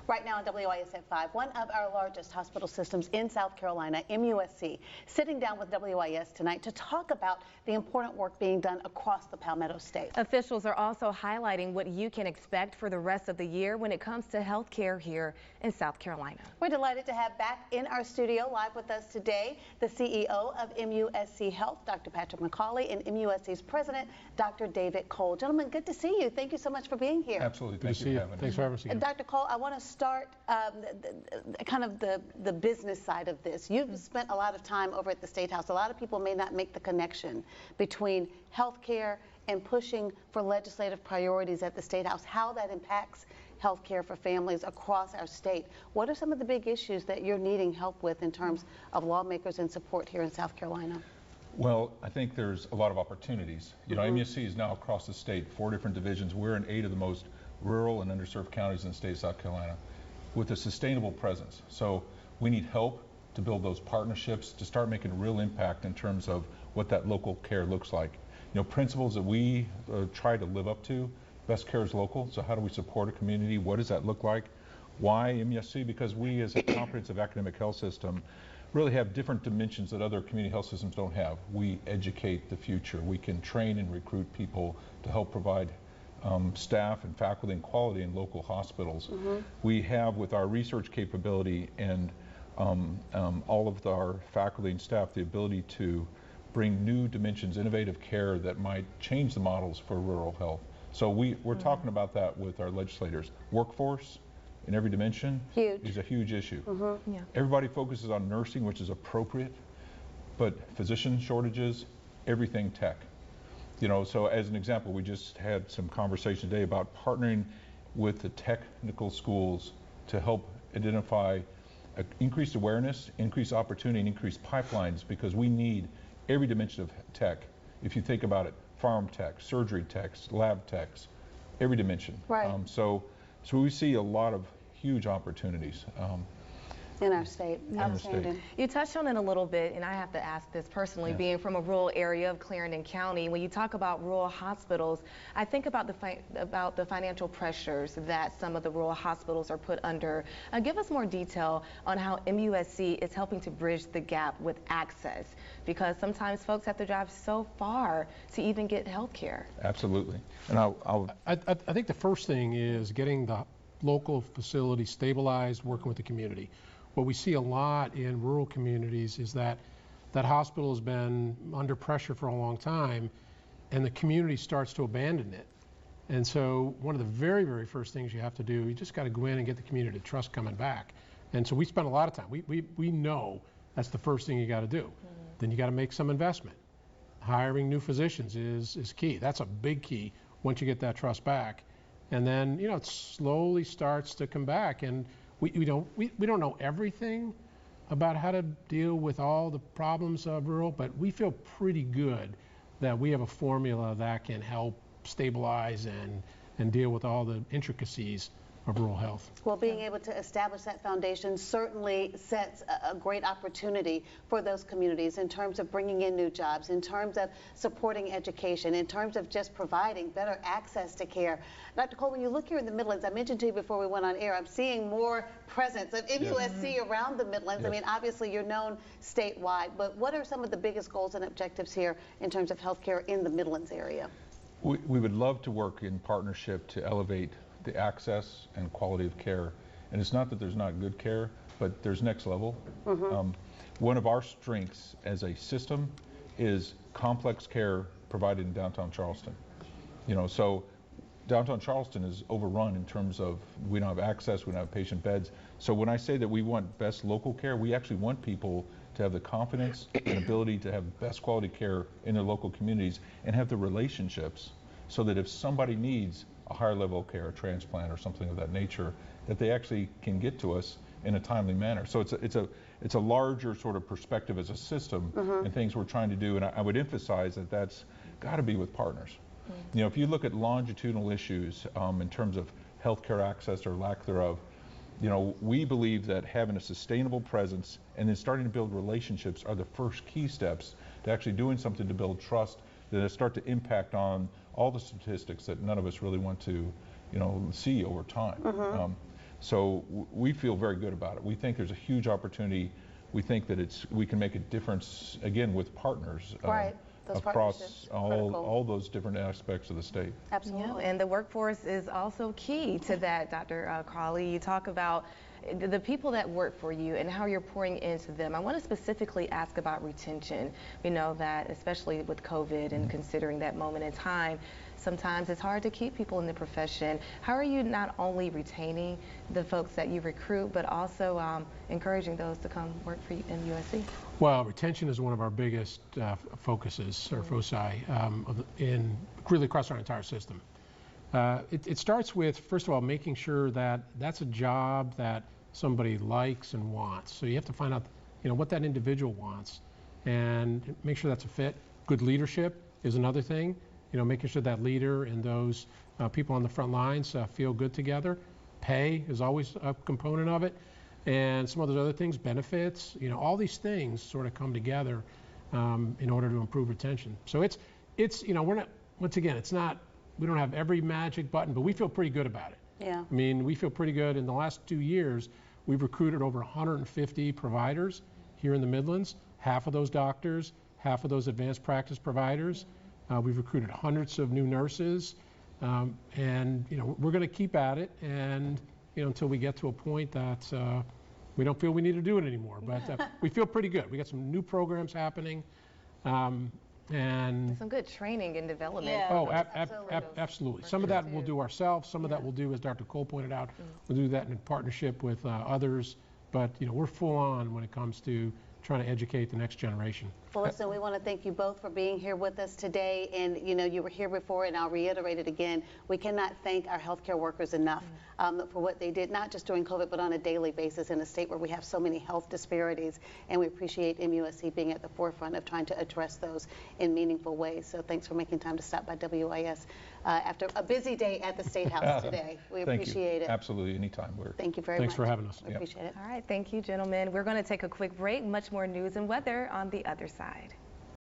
Right now on WIS at 5, one of our largest hospital systems in South Carolina, MUSC, sitting down with WIS tonight to talk about the important work being done across the Palmetto State. Officials are also highlighting what you can expect for the rest of the year when it comes to health care here in South Carolina. We're delighted to have back in our studio live with us today the CEO of MUSC Health, Dr. Patrick McCauley, and MUSC's president, Dr. David Cole. Gentlemen, good to see you. Thank you so much for being here. Absolutely. Thank you for having us. Thanks for having us again. Dr. Cole, I want to start kind of the business side of this. You've spent a lot of time over at the State House. A lot of people may not make the connection between health care and pushing for legislative priorities at the State House, how that impacts health care for families across our state. What are some of the big issues that you're needing help with in terms of lawmakers and support here in South Carolina? Well, I think there's a lot of opportunities. You know, MUSC is now across the state, 4 different divisions. We're in 8 of the most rural and underserved counties in the state of South Carolina with a sustainable presence. So we need help to build those partnerships, to start making a real impact in terms of what that local care looks like. You know, principles that we try to live up to. Best care is local, so how do we support a community? What does that look like? Why MUSC? Because we as a comprehensive academic health system really have different dimensions that other community health systems don't have. We educate the future. We can train and recruit people to help provide staff and faculty and quality in local hospitals. We have, with our research capability and all of our faculty and staff, the ability to bring new dimensions, innovative care that might change the models for rural health. So we're talking about that with our legislators. Workforce in every dimension is a huge issue. Yeah. Everybody focuses on nursing, which is appropriate, but physician shortages, everything tech. You know, so as an example, we just had some conversation today about partnering with the technical schools to help identify increased awareness, increased opportunity, and increased pipelines, because we need every dimension of tech. If you think about it, farm tech, surgery techs, lab techs, every dimension. Right. So we see a lot of huge opportunities. In our state. Outstanding. You touched on it a little bit, and I have to ask this personally, being from a rural area of Clarendon County. When you talk about rural hospitals, I think about the financial pressures that some of the rural hospitals are put under. Give us more detail on how MUSC is helping to bridge the gap with access, because sometimes folks have to drive so far to even get health care. Absolutely. And I think the first thing is getting the local facility stabilized, working with the community. What we see a lot in rural communities is that hospital has been under pressure for a long time, and the community starts to abandon it. And so one of the very, very first things you have to do, you just got to go in and get the community trust coming back. And so we spend a lot of time. We know that's the first thing you got to do. Then you got to make some investment. Hiring new physicians is key. That's a big key once you get that trust back. And then, you know, it slowly starts to come back. And we don't know everything about how to deal with all the problems of rural, but we feel pretty good that we have a formula that can help stabilize and deal with all the intricacies of rural health. Well, being able to establish that foundation certainly sets a great opportunity for those communities in terms of bringing in new jobs, in terms of supporting education, in terms of just providing better access to care. Dr. Cole, when you look here in the Midlands, I mentioned to you before we went on air, I'm seeing more presence of MUSC around the Midlands. I mean, obviously you're known statewide, but what are some of the biggest goals and objectives here in terms of healthcare in the Midlands area? We would love to work in partnership to elevate the access and quality of care. And it's not that there's not good care, but there's next level. One of our strengths as a system is complex care provided in downtown Charleston. You know, so downtown Charleston is overrun in terms of we don't have access, we don't have patient beds. So when I say that we want best local care, we actually want people to have the confidence and ability to have best quality care in their local communities and have the relationships so that if somebody needs a higher level of care, a transplant or something of that nature, that they actually can get to us in a timely manner. So it's a larger sort of perspective as a system and things we're trying to do. And I would emphasize that that's got to be with partners. You know, if you look at longitudinal issues in terms of healthcare access or lack thereof, you know, we believe that having a sustainable presence and then starting to build relationships are the first key steps to actually doing something to build trust that start to impact on all the statistics that none of us really want to, you know, see over time. So we feel very good about it. We think there's a huge opportunity. We think that we can make a difference, again, with partners. Right. Those Across partnerships are critical. all those different aspects of the state. Absolutely. And the workforce is also key to that, Dr. Crawley. You talk about the people that work for you and how you're pouring into them. I want to specifically ask about retention. We know that, especially with COVID and considering that moment in time, sometimes it's hard to keep people in the profession. How are you not only retaining the folks that you recruit, but also encouraging those to come work for you in USC? Well, retention is one of our biggest focuses, or foci, in really across our entire system. It starts with, first of all, making sure that that's a job that somebody likes and wants. So you have to find out, what that individual wants and make sure that's a fit. Good leadership is another thing. Making sure that leader and those people on the front lines feel good together. Pay is always a component of it. And some of those other things, benefits, all these things sort of come together in order to improve retention. So it's we're not, once again, we don't have every magic button, but we feel pretty good about it. Yeah. I mean, we feel pretty good. In the last 2 years, we've recruited over 150 providers here in the Midlands, half of those doctors, half of those advanced practice providers. We've recruited hundreds of new nurses, and we're going to keep at it, and until we get to a point that we don't feel we need to do it anymore. But we feel pretty good. We got some new programs happening, and some good training and development. Yeah. oh, Absolutely. absolutely. Some of that we'll do ourselves. Some of that we'll do, as Dr. Cole pointed out, we'll do that in partnership with others. But we're full on when it comes to trying to educate the next generation. Well, listen, we want to thank you both for being here with us today. And, you were here before, and I'll reiterate it again. We cannot thank our healthcare workers enough for what they did, not just during COVID, but on a daily basis in a state where we have so many health disparities. And we appreciate MUSC being at the forefront of trying to address those in meaningful ways. So thanks for making time to stop by WIS after a busy day at the State House today. We appreciate it. Absolutely, anytime. Thank you very much. Thanks for having us. We appreciate it. All right, thank you, gentlemen. We're going to take a quick break. Much more news and weather on the other side.